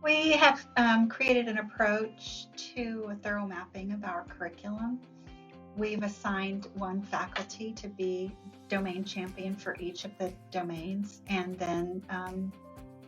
We have created an approach to a thorough mapping of our curriculum. We've assigned one faculty to be domain champion for each of the domains, and then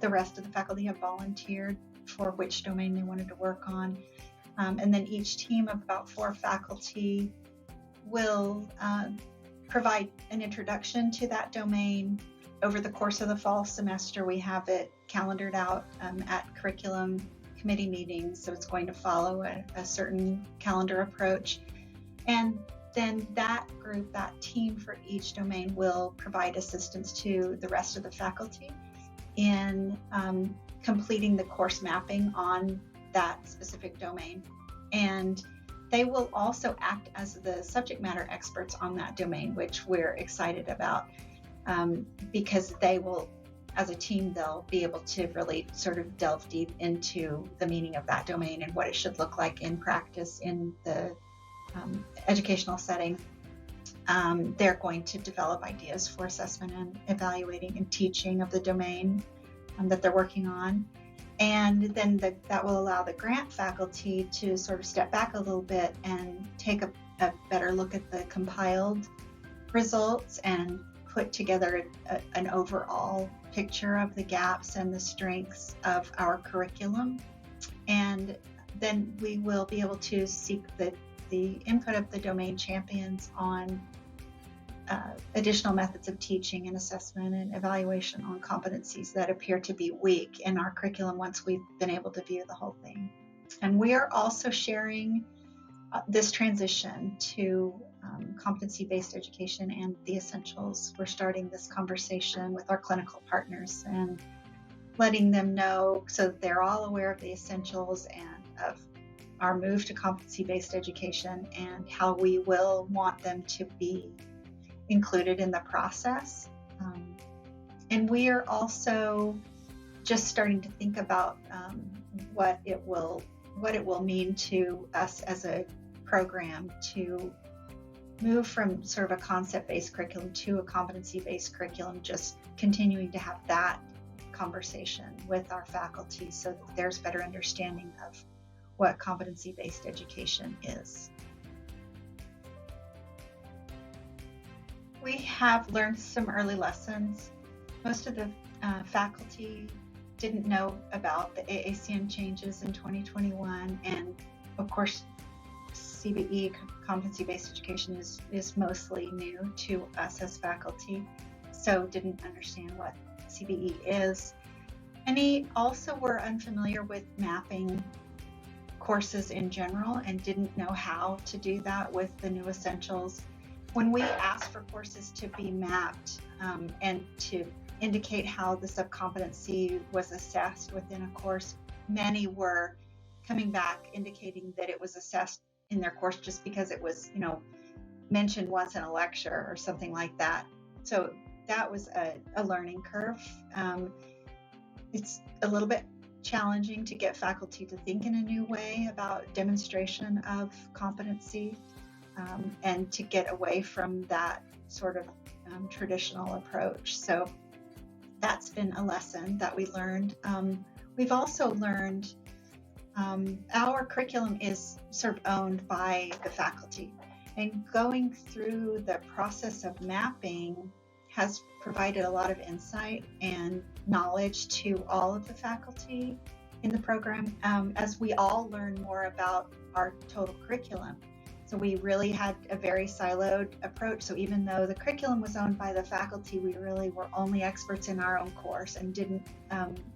the rest of the faculty have volunteered for which domain they wanted to work on. And then each team of about 4 faculty will provide an introduction to that domain. Over the course of the fall semester, we have it calendared out at curriculum committee meetings, so it's going to follow a certain calendar approach. And then that group, that team for each domain, will provide assistance to the rest of the faculty in completing the course mapping on that specific domain. And they will also act as the subject matter experts on that domain, which we're excited about, because they will, as a team, they'll be able to really sort of delve deep into the meaning of that domain and what it should look like in practice in the educational setting. They're going to develop ideas for assessment and evaluating and teaching of the domain that they're working on. And then that will allow the grant faculty to sort of step back a little bit and take a better look at the compiled results and put together an overall picture of the gaps and the strengths of our curriculum. And then we will be able to seek the input of the domain champions on additional methods of teaching and assessment and evaluation on competencies that appear to be weak in our curriculum once we've been able to view the whole thing. And we are also sharing this transition to competency-based education and the essentials. We're starting this conversation with our clinical partners and letting them know so that they're all aware of the essentials and of our move to competency-based education and how we will want them to be included in the process. And we are also just starting to think about what it will mean to us as a program to move from sort of a concept-based curriculum to a competency-based curriculum, just continuing to have that conversation with our faculty so that there's better understanding of what competency-based education is. We have learned some early lessons. Most of the faculty didn't know about the AACN changes in 2021, and of course CBE, competency-based education, is mostly new to us as faculty, so didn't understand what CBE is. Many also were unfamiliar with mapping courses in general and didn't know how to do that with the new essentials. When we asked for courses to be mapped and to indicate how the subcompetency was assessed within a course, many were coming back indicating that it was assessed in their course just because it was, mentioned once in a lecture or something like that. So that was a learning curve. It's a little bit challenging to get faculty to think in a new way about demonstration of competency and to get away from that sort of traditional approach. So that's been a lesson that we learned. We've also learned our curriculum is sort of owned by the faculty, and going through the process of mapping has provided a lot of insight and knowledge to all of the faculty in the program as we all learn more about our total curriculum. So we really had a very siloed approach. So even though the curriculum was owned by the faculty, we really were only experts in our own course and didn't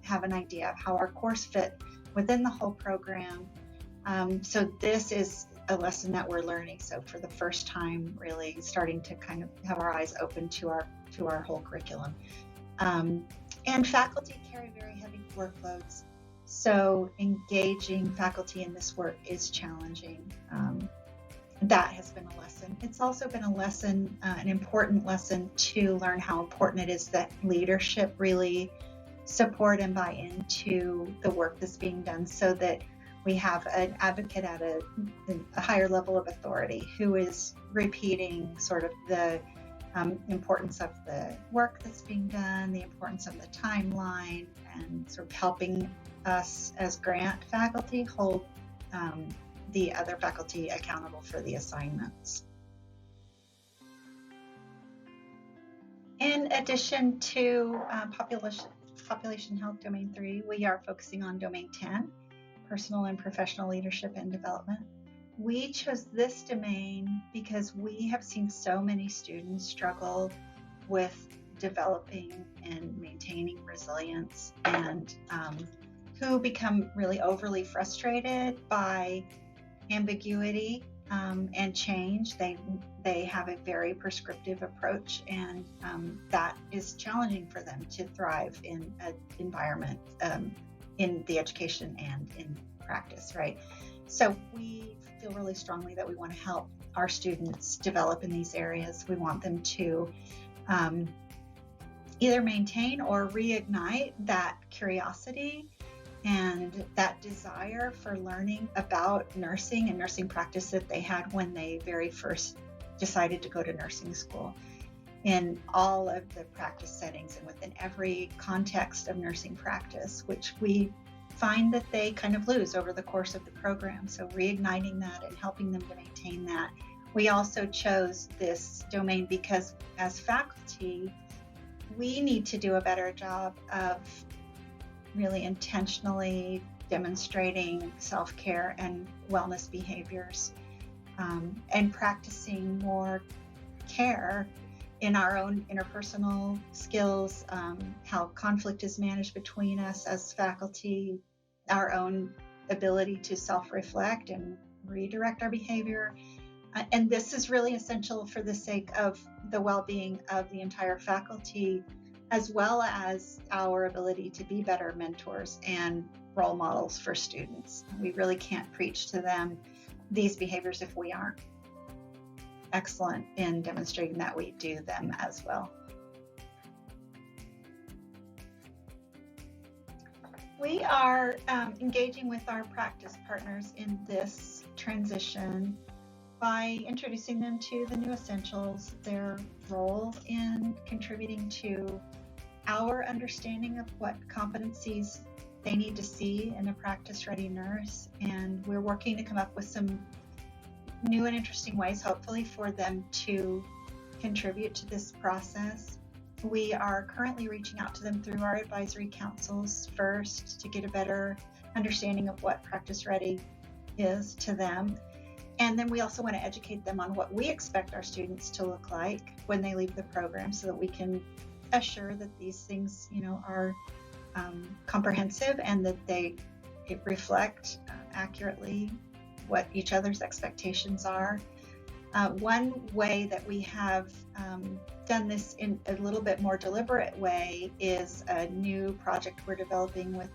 have an idea of how our course fit within the whole program. So this is a lesson that we're learning. So for the first time, really starting to kind of have our eyes open to our whole curriculum. And faculty carry very heavy workloads. So engaging faculty in this work is challenging. That has been a lesson. It's also been a lesson, an important lesson to learn how important it is that leadership really support and buy into the work that's being done so that we have an advocate at a higher level of authority who is repeating sort of the importance of the work that's being done, the importance of the timeline, and sort of helping us as grant faculty hold the other faculty accountable for the assignments. In addition to population health domain 3, we are focusing on domain 10, personal and professional leadership and development. We chose this domain because we have seen so many students struggle with developing and maintaining resilience, and who become really overly frustrated by ambiguity and change. They have a very prescriptive approach, and that is challenging for them to thrive in an environment in the education and in practice, right? So we feel really strongly that we want to help our students develop in these areas. We want them to either maintain or reignite that curiosity and that desire for learning about nursing and nursing practice that they had when they very first decided to go to nursing school, in all of the practice settings and within every context of nursing practice, which we find that they kind of lose over the course of the program. So reigniting that and helping them to maintain that. We also chose this domain because as faculty, we need to do a better job of really intentionally demonstrating self-care and wellness behaviors, and practicing more care in our own interpersonal skills, how conflict is managed between us as faculty, our own ability to self-reflect and redirect our behavior. And this is really essential for the sake of the well-being of the entire faculty, as well as our ability to be better mentors and role models for students. We really can't preach to them these behaviors if we aren't excellent in demonstrating that we do them as well. We are engaging with our practice partners in this transition by introducing them to the new essentials, their role in contributing to our understanding of what competencies they need to see in a practice-ready nurse. And we're working to come up with some new and interesting ways, hopefully, for them to contribute to this process. We are currently reaching out to them through our advisory councils first to get a better understanding of what practice-ready is to them. And then we also want to educate them on what we expect our students to look like when they leave the program, so that we can assure that these things, are comprehensive and that they reflect accurately what each other's expectations are. One way that we have done this in a little bit more deliberate way is a new project we're developing with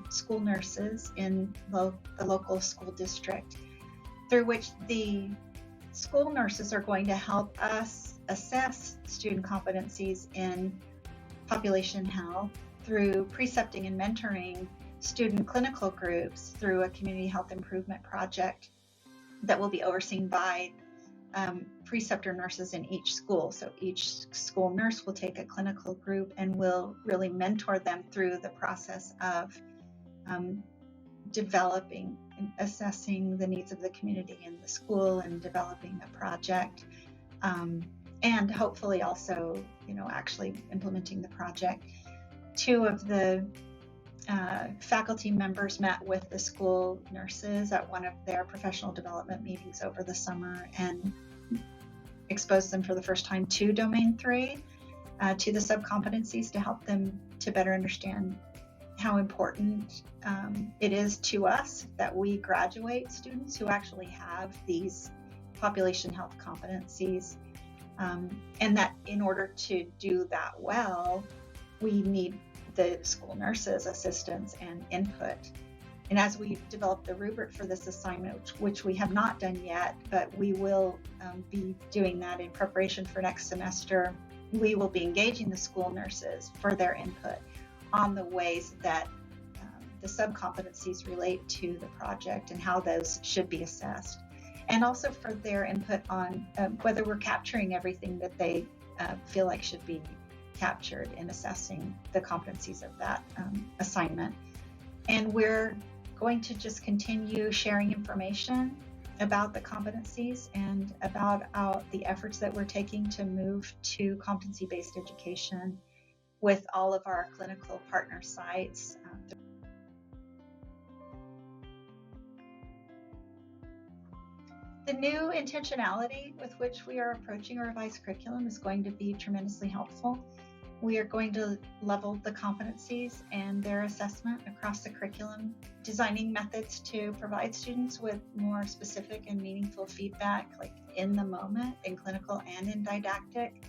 school nurses in the local school district, through which the school nurses are going to help us assess student competencies in population health through precepting and mentoring student clinical groups through a community health improvement project that will be overseen by preceptor nurses in each school. So each school nurse will take a clinical group and will really mentor them through the process of developing and assessing the needs of the community in the school and developing a project, and hopefully also, actually implementing the project. Two of the faculty members met with the school nurses at one of their professional development meetings over the summer and exposed them for the first time to Domain 3, to the subcompetencies, to help them to better understand how important it is to us that we graduate students who actually have these population health competencies, and that in order to do that well, we need the school nurses' assistance and input. And as we develop the rubric for this assignment, which we have not done yet, but we will be doing that in preparation for next semester, we will be engaging the school nurses for their input on the ways that the subcompetencies relate to the project and how those should be assessed. And also for their input on whether we're capturing everything that they feel like should be captured in assessing the competencies of that assignment. And we're going to just continue sharing information about the competencies and about the efforts that we're taking to move to competency-based education with all of our clinical partner sites. The new intentionality with which we are approaching a revised curriculum is going to be tremendously helpful. We are going to level the competencies and their assessment across the curriculum, designing methods to provide students with more specific and meaningful feedback, like in the moment, in clinical and in didactic,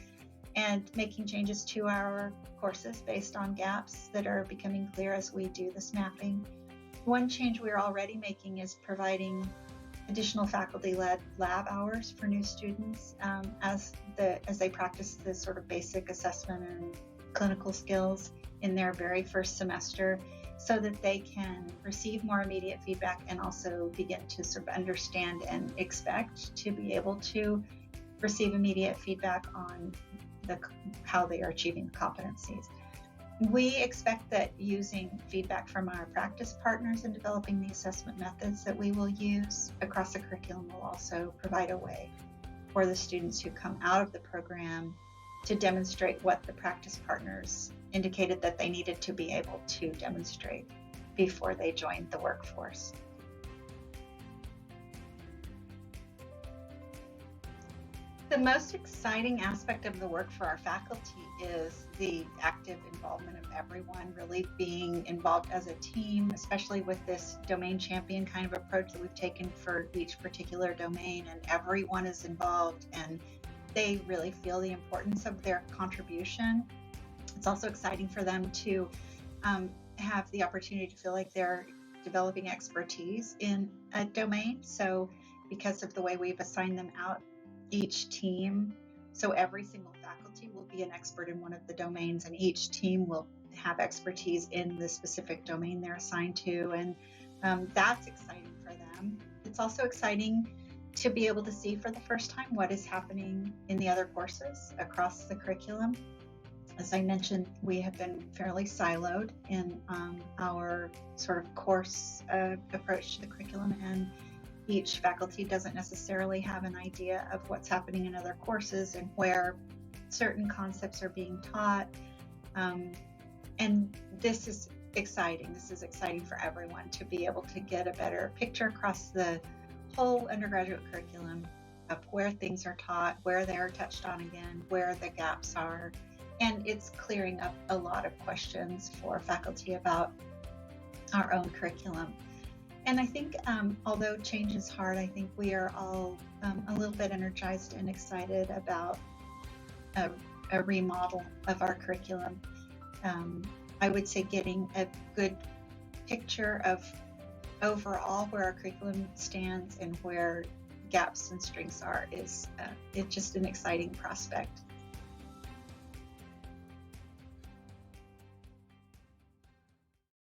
and making changes to our courses based on gaps that are becoming clear as we do this mapping. One change we're already making is providing additional faculty-led lab hours for new students as they practice the sort of basic assessment and clinical skills in their very first semester, so that they can receive more immediate feedback and also begin to sort of understand and expect to be able to receive immediate feedback on how they are achieving the competencies. We expect that using feedback from our practice partners in developing the assessment methods that we will use across the curriculum will also provide a way for the students who come out of the program to demonstrate what the practice partners indicated that they needed to be able to demonstrate before they joined the workforce. The most exciting aspect of the work for our faculty is the active involvement of everyone, really being involved as a team, especially with this domain champion kind of approach that we've taken for each particular domain, and everyone is involved and they really feel the importance of their contribution. It's also exciting for them to have the opportunity to feel like they're developing expertise in a domain. So because of the way we've assigned them out, each team, so every single faculty will be an expert in one of the domains, and each team will have expertise in the specific domain they're assigned to, and that's exciting for them. It's also exciting to be able to see for the first time what is happening in the other courses across the curriculum. As I mentioned, we have been fairly siloed in our sort of course approach to the curriculum, and each faculty doesn't necessarily have an idea of what's happening in other courses and where certain concepts are being taught. And this is exciting. This is exciting for everyone to be able to get a better picture across the whole undergraduate curriculum of where things are taught, where they're touched on again, where the gaps are. And it's clearing up a lot of questions for faculty about our own curriculum. And I think, although change is hard, I think we are all a little bit energized and excited about a remodel of our curriculum. I would say getting a good picture of overall where our curriculum stands and where gaps and strengths are is it's just an exciting prospect.